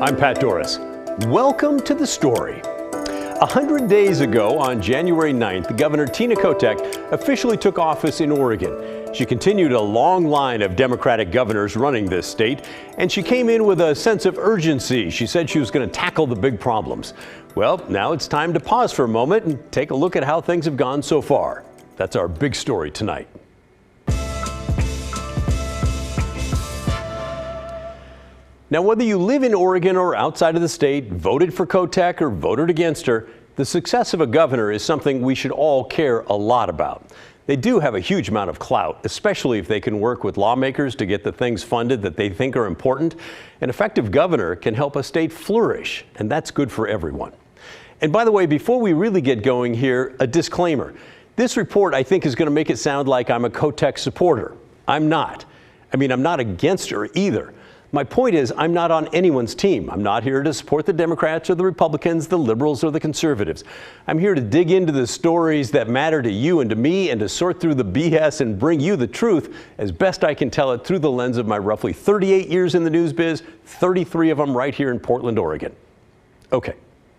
I'm Pat Doris. Welcome to The Story. 100 days ago, on January 9th, Governor Tina Kotek officially took office in Oregon. She continued a long line of Democratic governors running this state, and she came in with a sense of urgency. She said she was going to tackle the big problems. Well, now it's time to pause for a moment and take a look at how things have gone so far. That's our big story tonight. Now, whether you live in Oregon or outside of the state, voted for Kotek or voted against her, the success of a governor is something we should all care a lot about. They do have a huge amount of clout, especially if they can work with lawmakers to get the things funded that they think are important. An effective governor can help a state flourish, and that's good for everyone. And by the way, before we really get going here, a disclaimer. This report, I think, is going to make it sound like I'm a Kotek supporter. I'm not. I'm not against her either. My point is, I'm not on anyone's team. I'm not here to support the Democrats or the Republicans, the liberals or the conservatives. I'm here to dig into the stories that matter to you and to me and to sort through the BS and bring you the truth as best I can tell it through the lens of my roughly 38 years in the news biz, 33 of them right here in Portland, Oregon. Okay,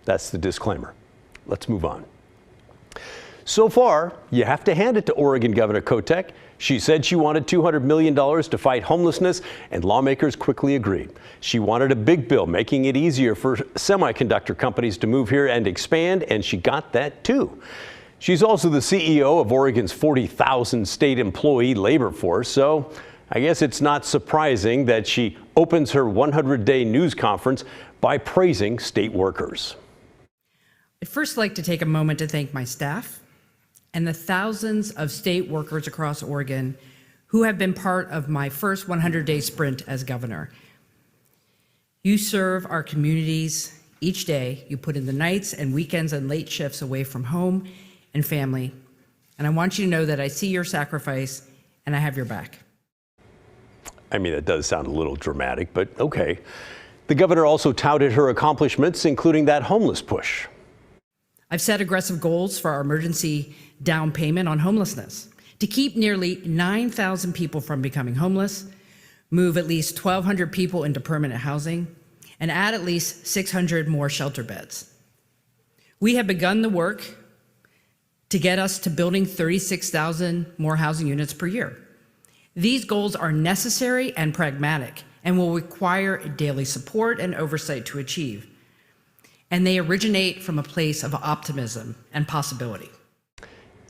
that's the disclaimer. Let's move on. So far, you have to hand it to Oregon Governor Kotek. She said she wanted $200 million to fight homelessness, and lawmakers quickly agreed. She wanted a big bill, making it easier for semiconductor companies to move here and expand, and she got that too. She's also the CEO of Oregon's 40,000 state employee labor force, so I guess it's not surprising that she opens her 100-day news conference by praising state workers. I'd first like to take a moment to thank my staff and the thousands of state workers across Oregon who have been part of my first 100-day sprint as governor. You serve our communities each day. You put in the nights and weekends and late shifts away from home and family. And I want you to know that I see your sacrifice and I have your back. It does sound a little dramatic, but okay. The governor also touted her accomplishments, including that homeless push. I've set aggressive goals for our emergency down payment on homelessness to keep nearly 9,000 people from becoming homeless, move at least 1,200 people into permanent housing, and add at least 600 more shelter beds. We have begun the work to get us to building 36,000 more housing units per year. These goals are necessary and pragmatic and will require daily support and oversight to achieve. And they originate from a place of optimism and possibility.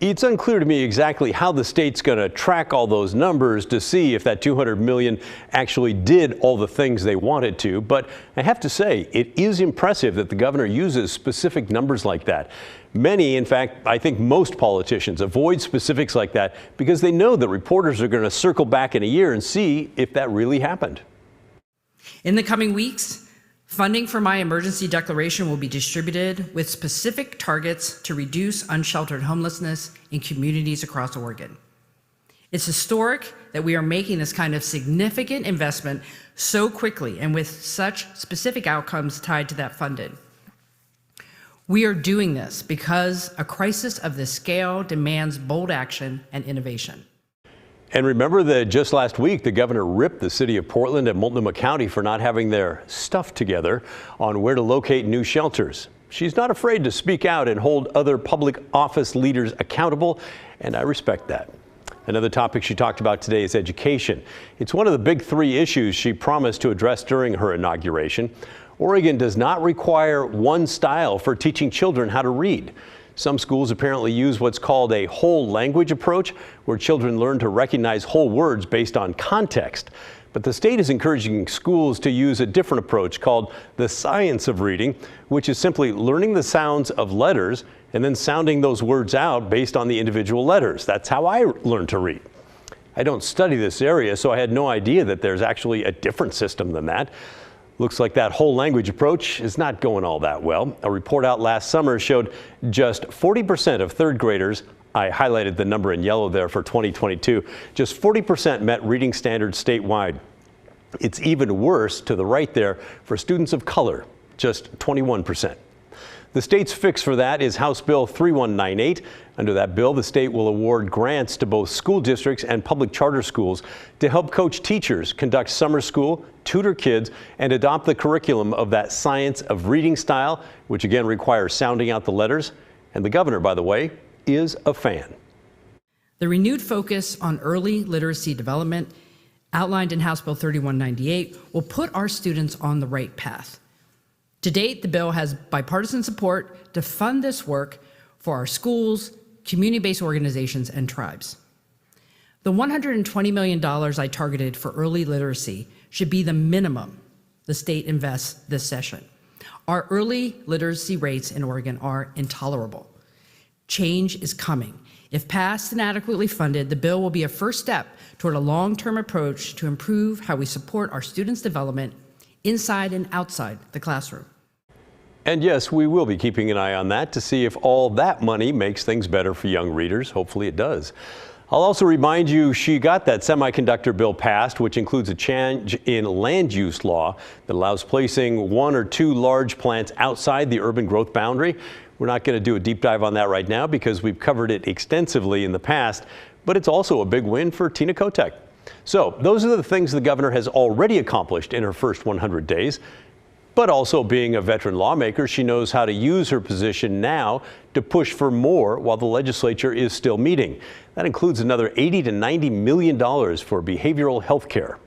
It's unclear to me exactly how the state's going to track all those numbers to see if that $200 million actually did all the things they wanted to. But I have to say, it is impressive that the governor uses specific numbers like that. Many, in fact, I think most politicians avoid specifics like that because they know that reporters are going to circle back in a year and see if that really happened. In the coming weeks, funding for my emergency declaration will be distributed with specific targets to reduce unsheltered homelessness in communities across Oregon. It's historic that we are making this kind of significant investment so quickly and with such specific outcomes tied to that funding. We are doing this because a crisis of this scale demands bold action and innovation. And remember that just last week, the governor ripped the city of Portland and Multnomah County for not having their stuff together on where to locate new shelters. She's not afraid to speak out and hold other public office leaders accountable, and I respect that. Another topic she talked about today is education. It's one of the big three issues she promised to address during her inauguration. Oregon does not require one style for teaching children how to read. Some schools apparently use what's called a whole language approach, where children learn to recognize whole words based on context. But the state is encouraging schools to use a different approach called the science of reading, which is simply learning the sounds of letters and then sounding those words out based on the individual letters. That's how I learned to read. I don't study this area, so I had no idea that there's actually a different system than that. Looks like that whole language approach is not going all that well. A report out last summer showed just 40% of third graders, I highlighted the number in yellow there for 2022, just 40% met reading standards statewide. It's even worse to the right there for students of color, just 21%. The state's fix for that is House Bill 3198. Under that bill, the state will award grants to both school districts and public charter schools to help coach teachers, conduct summer school, tutor kids, and adopt the curriculum of that science of reading style, which again requires sounding out the letters. And the governor, by the way, is a fan. The renewed focus on early literacy development outlined in House Bill 3198 will put our students on the right path. To date, the bill has bipartisan support to fund this work for our schools, community-based organizations, and tribes. The $120 million I targeted for early literacy should be the minimum the state invests this session. Our early literacy rates in Oregon are intolerable. Change is coming. If passed and adequately funded, the bill will be a first step toward a long-term approach to improve how we support our students' development inside and outside the classroom. And yes, we will be keeping an eye on that to see if all that money makes things better for young readers. Hopefully it does. I'll also remind you she got that semiconductor bill passed, which includes a change in land use law that allows placing 1 or 2 large plants outside the urban growth boundary. We're not going to do a deep dive on that right now because we've covered it extensively in the past, but it's also a big win for Tina Kotek. So those are the things the governor has already accomplished in her first 100 days. But also being a veteran lawmaker, she knows how to use her position now to push for more while the legislature is still meeting. That includes another $80 to $90 million for behavioral health care.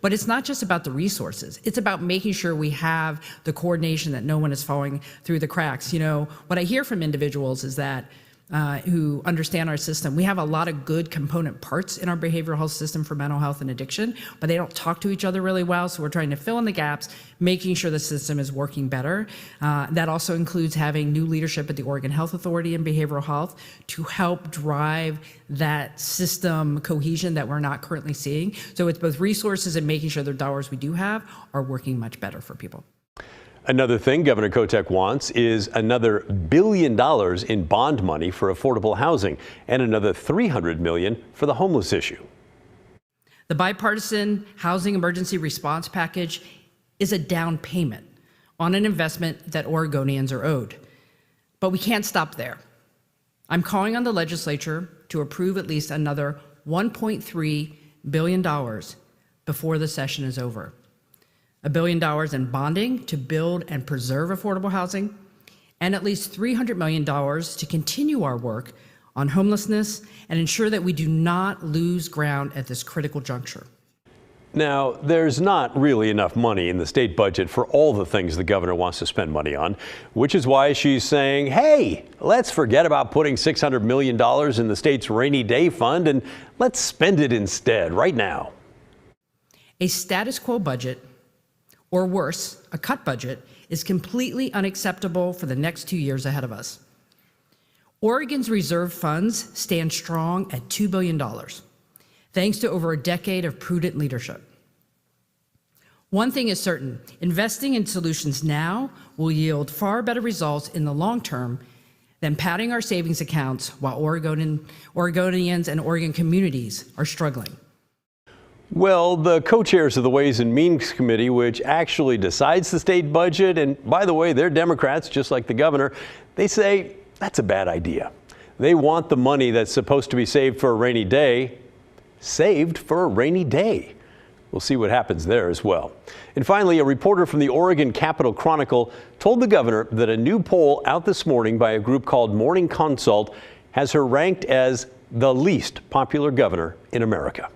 But it's not just about the resources. It's about making sure we have the coordination, that no one is falling through the cracks. You know, what I hear from individuals is that who understand our system, we have a lot of good component parts in our behavioral health system for mental health and addiction, but they don't talk to each other really well. So we're trying to fill in the gaps, making sure the system is working better. That also includes having new leadership at the Oregon Health Authority in behavioral health to help drive that system cohesion that we're not currently seeing. So it's both resources and making sure the dollars we do have are working much better for people. Another thing Governor Kotek wants is another $1 billion in bond money for affordable housing and another $300 million for the homeless issue. The bipartisan housing emergency response package is a down payment on an investment that Oregonians are owed. But we can't stop there. I'm calling on the legislature to approve at least another $1.3 billion before the session is over. $1 billion in bonding to build and preserve affordable housing, and at least $300 million to continue our work on homelessness and ensure that we do not lose ground at this critical juncture. Now, there's not really enough money in the state budget for all the things the governor wants to spend money on, which is why she's saying, hey, let's forget about putting $600 million in the state's rainy day fund and let's spend it instead right now. A status quo budget, or worse, a cut budget, is completely unacceptable for the next 2 years ahead of us. Oregon's reserve funds stand strong at $2 billion, thanks to over a decade of prudent leadership. One thing is certain, investing in solutions now will yield far better results in the long term than padding our savings accounts while Oregonians and Oregon communities are struggling. Well, the co-chairs of the Ways and Means Committee, which actually decides the state budget, and by the way, they're Democrats, just like the governor, they say that's a bad idea. They want the money that's supposed to be saved for a rainy day, saved for a rainy day. We'll see what happens there as well. And finally, a reporter from the Oregon Capitol Chronicle told the governor that a new poll out this morning by a group called Morning Consult has her ranked as the least popular governor in America.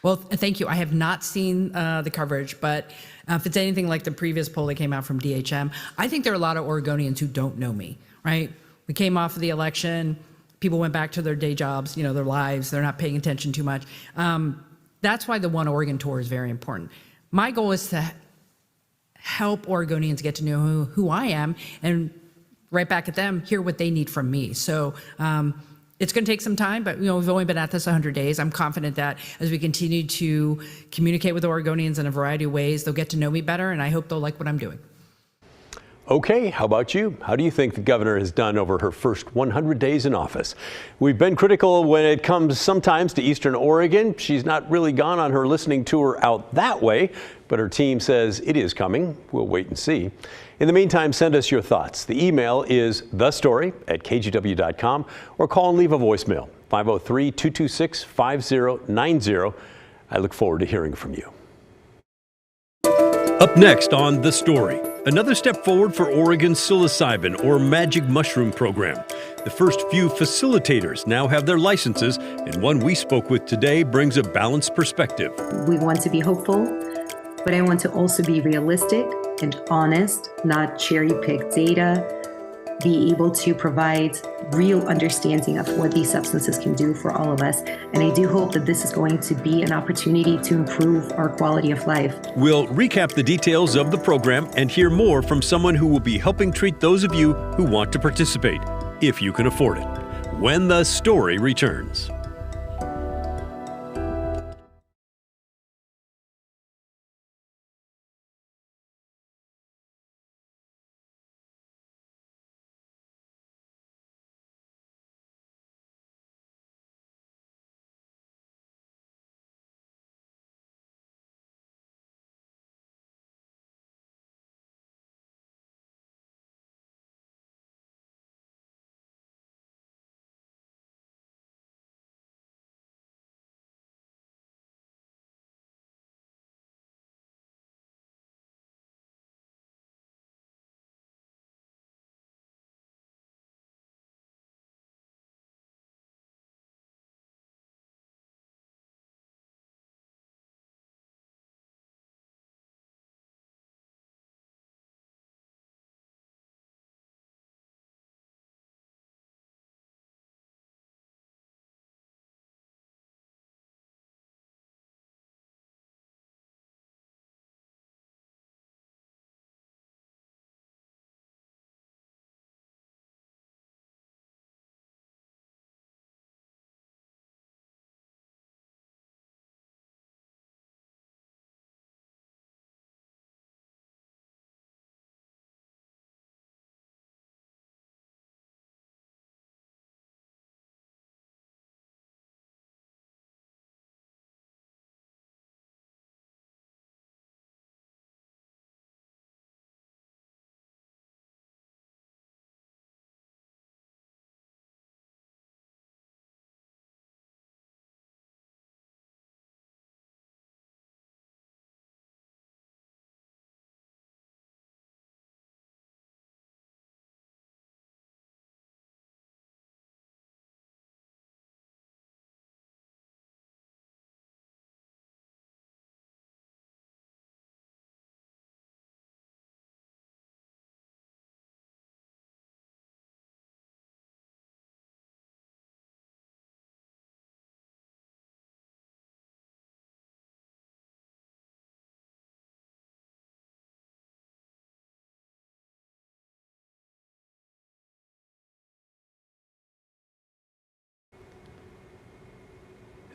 Well, thank you. I have not seen the coverage, but if it's anything like the previous poll that came out from DHM, I think there are a lot of Oregonians who don't know me, right? We came off of the election. People went back to their day jobs, their lives. They're not paying attention too much. That's why the One Oregon Tour is very important. My goal is to help Oregonians get to know who I am and right back at them, hear what they need from me. So it's going to take some time, but we've only been at this 100 days. I'm confident that as we continue to communicate with Oregonians in a variety of ways, they'll get to know me better, and I hope they'll like what I'm doing. Okay, how about you? How do you think the governor has done over her first 100 days in office? We've been critical when it comes sometimes to Eastern Oregon. She's not really gone on her listening tour out that way, but her team says it is coming. We'll wait and see. In the meantime, send us your thoughts. The email is thestory@kgw.com or call and leave a voicemail, 503-226-5090. I look forward to hearing from you. Up next on The Story, another step forward for Oregon's psilocybin or magic mushroom program. The first few facilitators now have their licenses, and one we spoke with today brings a balanced perspective. We want to be hopeful, but I want to also be realistic and honest, not cherry-pick data, be able to provide real understanding of what these substances can do for all of us. And I do hope that this is going to be an opportunity to improve our quality of life. We'll recap the details of the program and hear more from someone who will be helping treat those of you who want to participate, if you can afford it, when The Story returns.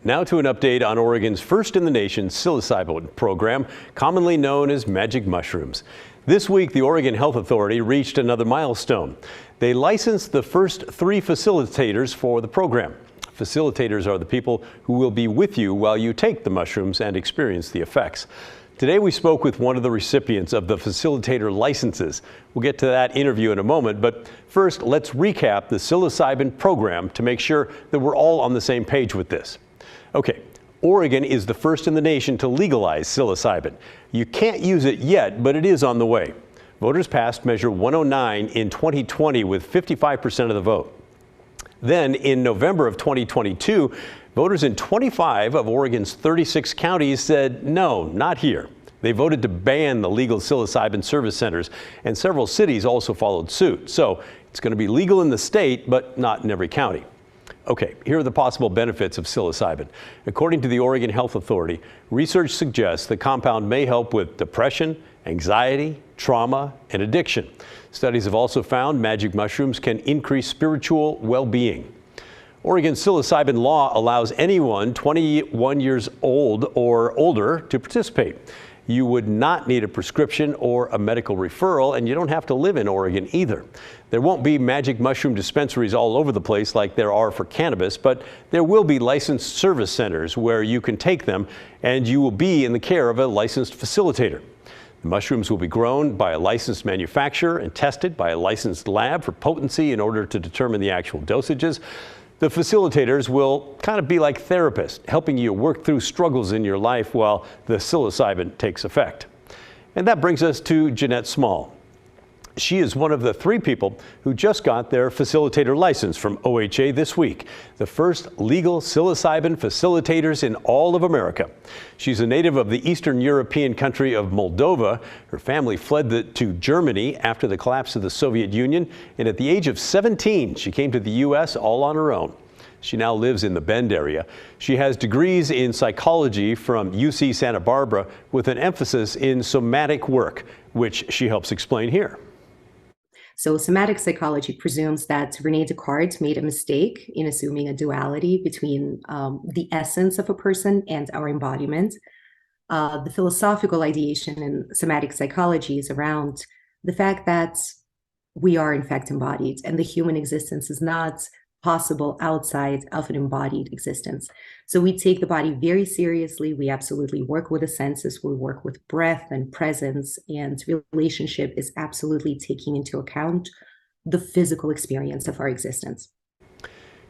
Now to an update on Oregon's first in the nation psilocybin program, commonly known as magic mushrooms. This week, the Oregon Health Authority reached another milestone. They licensed the first 3 facilitators for the program. Facilitators are the people who will be with you while you take the mushrooms and experience the effects. Today we spoke with one of the recipients of the facilitator licenses. We'll get to that interview in a moment, but first let's recap the psilocybin program to make sure that we're all on the same page with this. Okay, Oregon is the first in the nation to legalize psilocybin. You can't use it yet, but it is on the way. Voters passed Measure 109 in 2020 with 55% of the vote. Then in November of 2022, voters in 25 of Oregon's 36 counties said no, not here. They voted to ban the legal psilocybin service centers, and several cities also followed suit. So it's going to be legal in the state, but not in every county. Okay, here are the possible benefits of psilocybin. According to the Oregon Health Authority, research suggests the compound may help with depression, anxiety, trauma, and addiction. Studies have also found magic mushrooms can increase spiritual well-being. Oregon's psilocybin law allows anyone 21 years old or older to participate. You would not need a prescription or a medical referral, and you don't have to live in Oregon either. There won't be magic mushroom dispensaries all over the place like there are for cannabis, but there will be licensed service centers where you can take them, and you will be in the care of a licensed facilitator. The mushrooms will be grown by a licensed manufacturer and tested by a licensed lab for potency in order to determine the actual dosages. The facilitators will kind of be like therapists, helping you work through struggles in your life while the psilocybin takes effect. And that brings us to Jeanette Small. She is one of the 3 people who just got their facilitator license from OHA this week, the first legal psilocybin facilitators in all of America. She's a native of the Eastern European country of Moldova. Her family fled to Germany after the collapse of the Soviet Union, and at the age of 17, she came to the U.S. all on her own. She now lives in the Bend area. She has degrees in psychology from UC Santa Barbara with an emphasis in somatic work, which she helps explain here. So somatic psychology presumes that René Descartes made a mistake in assuming a duality between the essence of a person and our embodiment. The philosophical ideation in somatic psychology is around the fact that we are in fact embodied, and the human existence is not possible outside of an embodied existence. So we take the body very seriously. We absolutely work with the senses. We work with breath and presence, and relationship is absolutely taking into account the physical experience of our existence.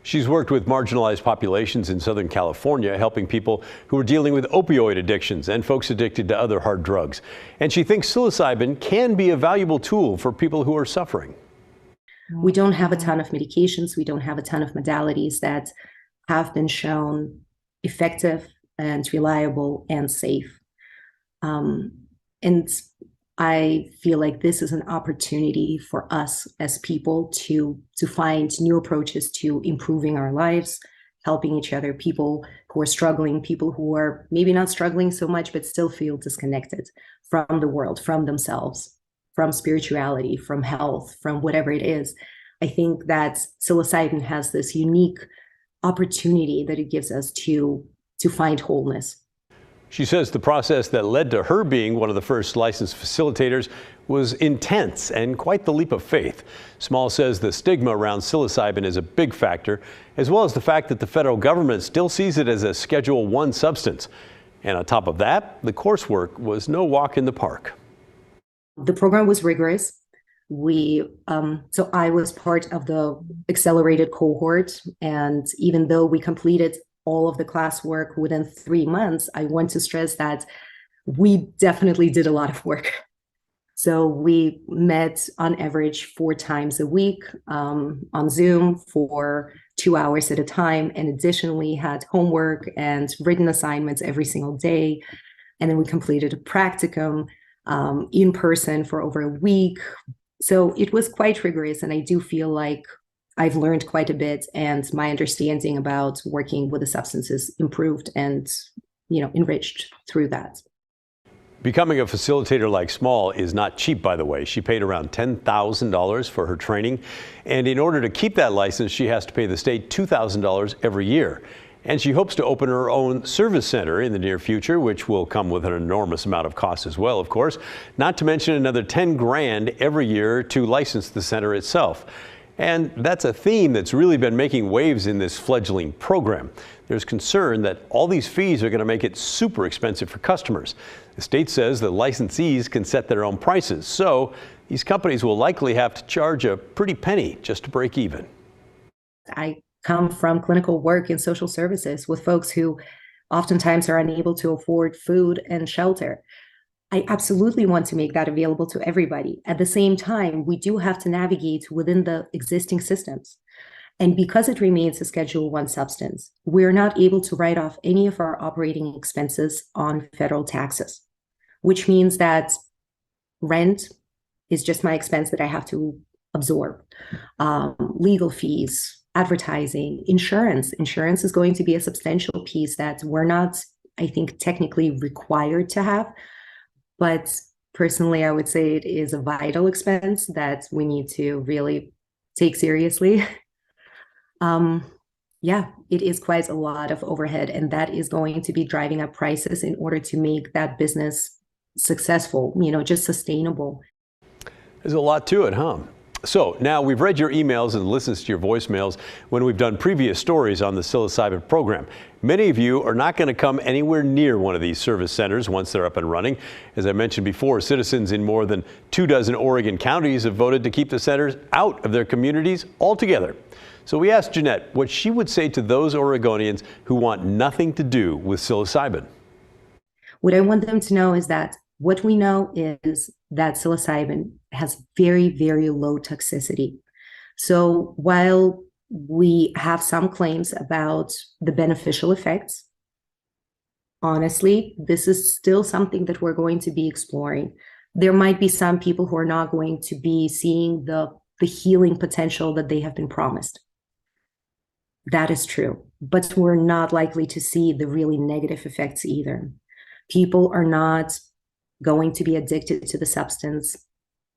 She's worked with marginalized populations in Southern California, helping people who are dealing with opioid addictions and folks addicted to other hard drugs. And she thinks psilocybin can be a valuable tool for people who are suffering. We don't have a ton of medications. We don't have a ton of modalities that have been shown effective and reliable and safe. And I feel like this is an opportunity for us as people to find new approaches to improving our lives, helping each other, people who are struggling, people who are maybe not struggling so much, but still feel disconnected from the world, from themselves, from spirituality, from health, from whatever it is. I think that psilocybin has this unique opportunity that it gives us to find wholeness. She says the process that led to her being one of the first licensed facilitators was intense and quite the leap of faith. Small says the stigma around psilocybin is a big factor, as well as the fact that the federal government still sees it as a Schedule I substance. And on top of that, the coursework was no walk in the park. The program was rigorous. So I was part of the accelerated cohort, and even though we completed all of the classwork within 3 months, I want to stress that we definitely did a lot of work. So we met on average 4 times a week on Zoom for 2 hours at a time, and additionally had homework and written assignments every single day. And then we completed a practicum in person for over a week. So it was quite rigorous, and I do feel like I've learned quite a bit, and my understanding about working with the substances improved and, enriched through that. Becoming a facilitator like Small is not cheap, by the way. She paid around $10,000 for her training, and in order to keep that license, she has to pay the state $2,000 every year. And she hopes to open her own service center in the near future, which will come with an enormous amount of cost as well, of course, not to mention another 10 grand every year to license the center itself. And that's a theme that's really been making waves in this fledgling program. There's concern that all these fees are going to make it super expensive for customers. The state says the licensees can set their own prices, so these companies will likely have to charge a pretty penny just to break even. I come from clinical work in social services with folks who oftentimes are unable to afford food and shelter. I absolutely want to make that available to everybody. At the same time, we do have to navigate within the existing systems. And because it remains a Schedule I substance, we're not able to write off any of our operating expenses on federal taxes, which means that rent is just my expense that I have to absorb. Legal fees, advertising, insurance. Insurance is going to be a substantial piece that we're not, I think, technically required to have. But personally, I would say it is a vital expense that we need to really take seriously. It is quite a lot of overhead, and that is going to be driving up prices in order to make that business successful, just sustainable. There's a lot to it, huh? So now we've read your emails and listened to your voicemails when we've done previous stories on the psilocybin program. Many of you are not going to come anywhere near one of these service centers once they're up and running. As I mentioned before, citizens in more than 24 Oregon counties have voted to keep the centers out of their communities altogether. So we asked Jeanette what she would say to those Oregonians who want nothing to do with psilocybin. What I want them to know is that what we know is that psilocybin has very, very low toxicity. So while we have some claims about the beneficial effects, honestly, this is still something that we're going to be exploring. There might be some people who are not going to be seeing the healing potential that they have been promised. That is true, but we're not likely to see the really negative effects either. People are not going to be addicted to the substance.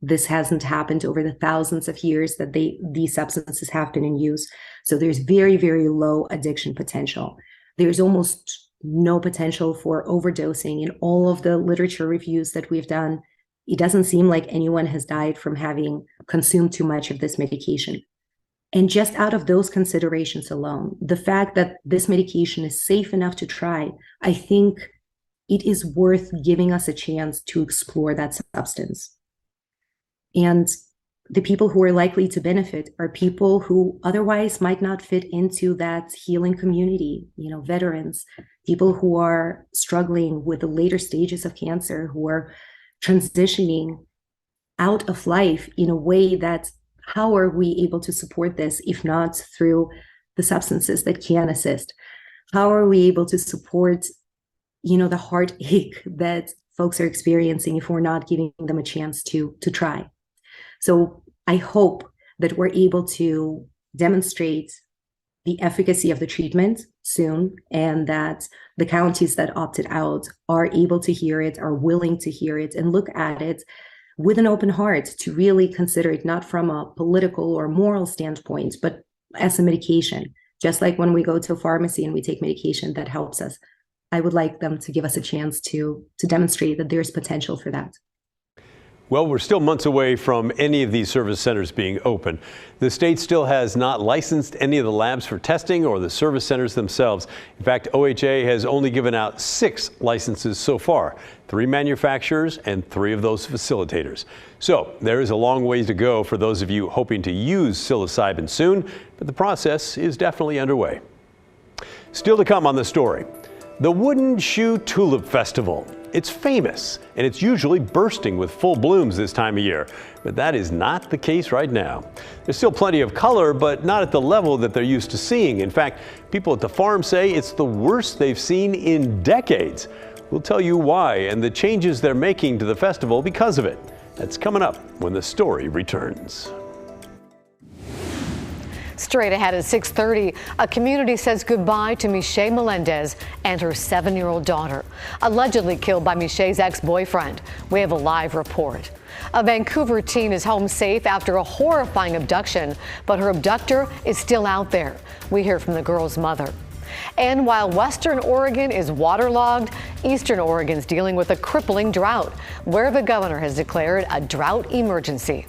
This hasn't happened over the thousands of years that these substances have been in use. So there's very, very low addiction potential. There's almost no potential for overdosing. In all of the literature reviews that we've done, it doesn't seem like anyone has died from having consumed too much of this medication. And just out of those considerations alone, the fact that this medication is safe enough to try, I think it is worth giving us a chance to explore that substance. And the people who are likely to benefit are people who otherwise might not fit into that healing community, veterans, people who are struggling with the later stages of cancer, who are transitioning out of life in a way that, how are we able to support this if not through the substances that can assist? How are we able to support the heartache that folks are experiencing if we're not giving them a chance to try? So I hope that we're able to demonstrate the efficacy of the treatment soon, and that the counties that opted out are able to hear it, are willing to hear it, and look at it with an open heart to really consider it not from a political or moral standpoint, but as a medication. Just like when we go to a pharmacy and we take medication that helps us, I would like them to give us a chance to demonstrate that there's potential for that. Well, we're still months away from any of these service centers being open. The state still has not licensed any of the labs for testing or the service centers themselves. In fact, OHA has only given out 6 licenses so far, 3 manufacturers and 3 of those facilitators. So there is a long ways to go for those of you hoping to use psilocybin soon, but the process is definitely underway. Still to come on the story, the Wooden Shoe Tulip Festival. It's famous, and it's usually bursting with full blooms this time of year, but that is not the case right now. There's still plenty of color, but not at the level that they're used to seeing. In fact, people at the farm say it's the worst they've seen in decades. We'll tell you why and the changes they're making to the festival because of it. That's coming up when the story returns. Straight ahead at 6:30, a community says goodbye to Michelle Melendez and her 7-year-old daughter, allegedly killed by Michelle's ex-boyfriend. We have a live report. A Vancouver teen is home safe after a horrifying abduction, but her abductor is still out there. We hear from the girl's mother. And while Western Oregon is waterlogged, Eastern Oregon's dealing with a crippling drought, where the governor has declared a drought emergency.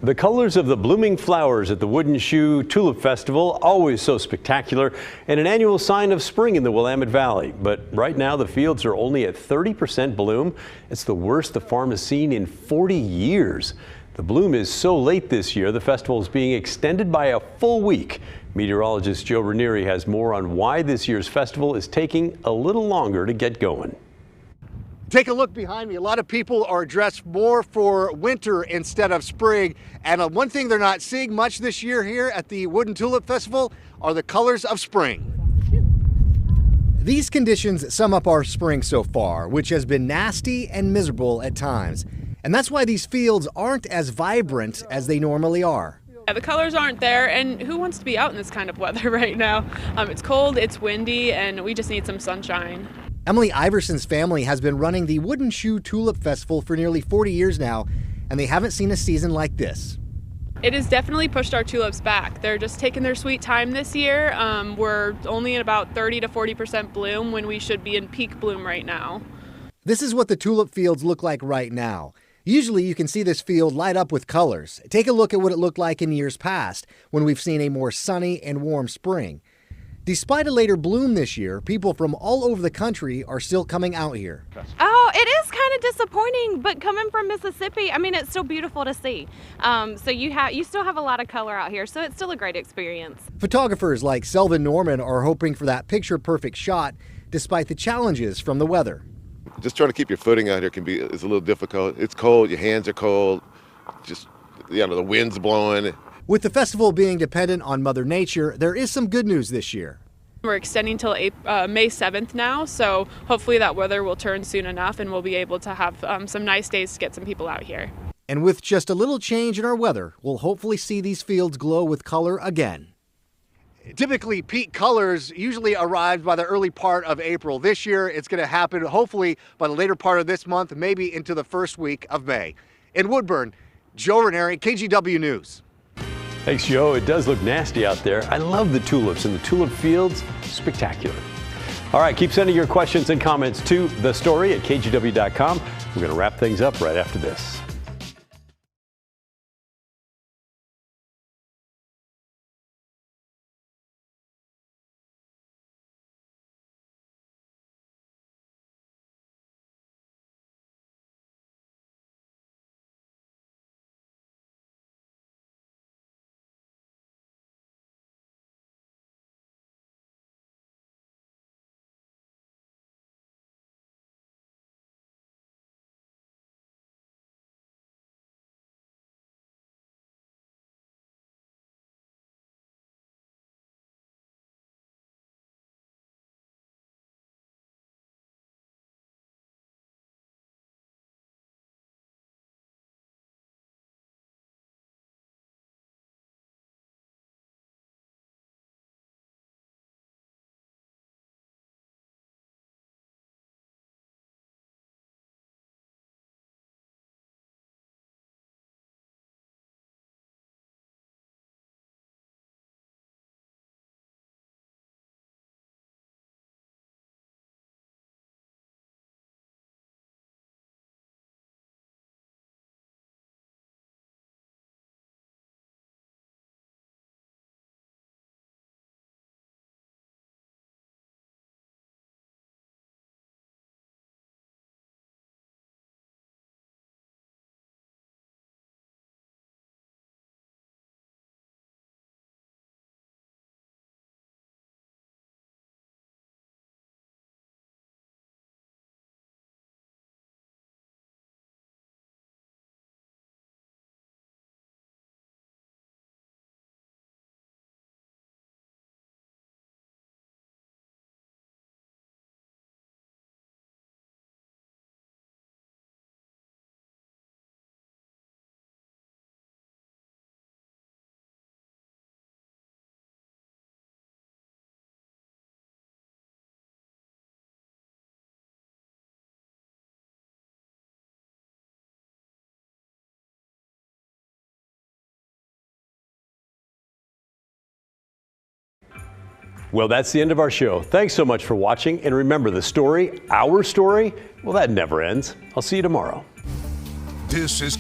The colors of the blooming flowers at the Wooden Shoe Tulip Festival, always so spectacular, and an annual sign of spring in the Willamette Valley. But right now the fields are only at 30% bloom. It's the worst the farm has seen in 40 years. The bloom is so late this year, the festival is being extended by a full week. Meteorologist Joe Ranieri has more on why this year's festival is taking a little longer to get going. Take a look behind me. A lot of people are dressed more for winter instead of spring. And one thing they're not seeing much this year here at the Wooden Tulip Festival are the colors of spring. These conditions sum up our spring so far, which has been nasty and miserable at times. And that's why these fields aren't as vibrant as they normally are. Yeah, the colors aren't there, and who wants to be out in this kind of weather right now? It's cold, it's windy, and we just need some sunshine. Emily Iverson's family has been running the Wooden Shoe Tulip Festival for nearly 40 years now, and they haven't seen a season like this. It has definitely pushed our tulips back. They're just taking their sweet time this year. We're only at about 30 to 40% bloom when we should be in peak bloom right now. This is what the tulip fields look like right now. Usually you can see this field light up with colors. Take a look at what it looked like in years past when we've seen a more sunny and warm spring. Despite a later bloom this year, people from all over the country are still coming out here. Oh, it is kind of disappointing, but coming from Mississippi, I mean, it's still beautiful to see. So you still have a lot of color out here, so it's still a great experience. Photographers like Selvin Norman are hoping for that picture-perfect shot despite the challenges from the weather. Just trying to keep your footing out here is a little difficult. It's cold, your hands are cold, just, the wind's blowing. With the festival being dependent on Mother Nature, there is some good news this year. We're extending till May 7th now, so hopefully that weather will turn soon enough and we'll be able to have some nice days to get some people out here. And with just a little change in our weather, we'll hopefully see these fields glow with color again. Typically, peak colors usually arrive by the early part of April. This year, it's going to happen hopefully by the later part of this month, maybe into the first week of May. In Woodburn, Joe Ranieri, KGW News. Thanks, Joe. It does look nasty out there. I love the tulips and the tulip fields. Spectacular. All right, keep sending your questions and comments to the story at kgw.com. We're going to wrap things up right after this. Well, that's the end of our show. Thanks so much for watching. And remember, the story, our story, well, that never ends. I'll see you tomorrow. This is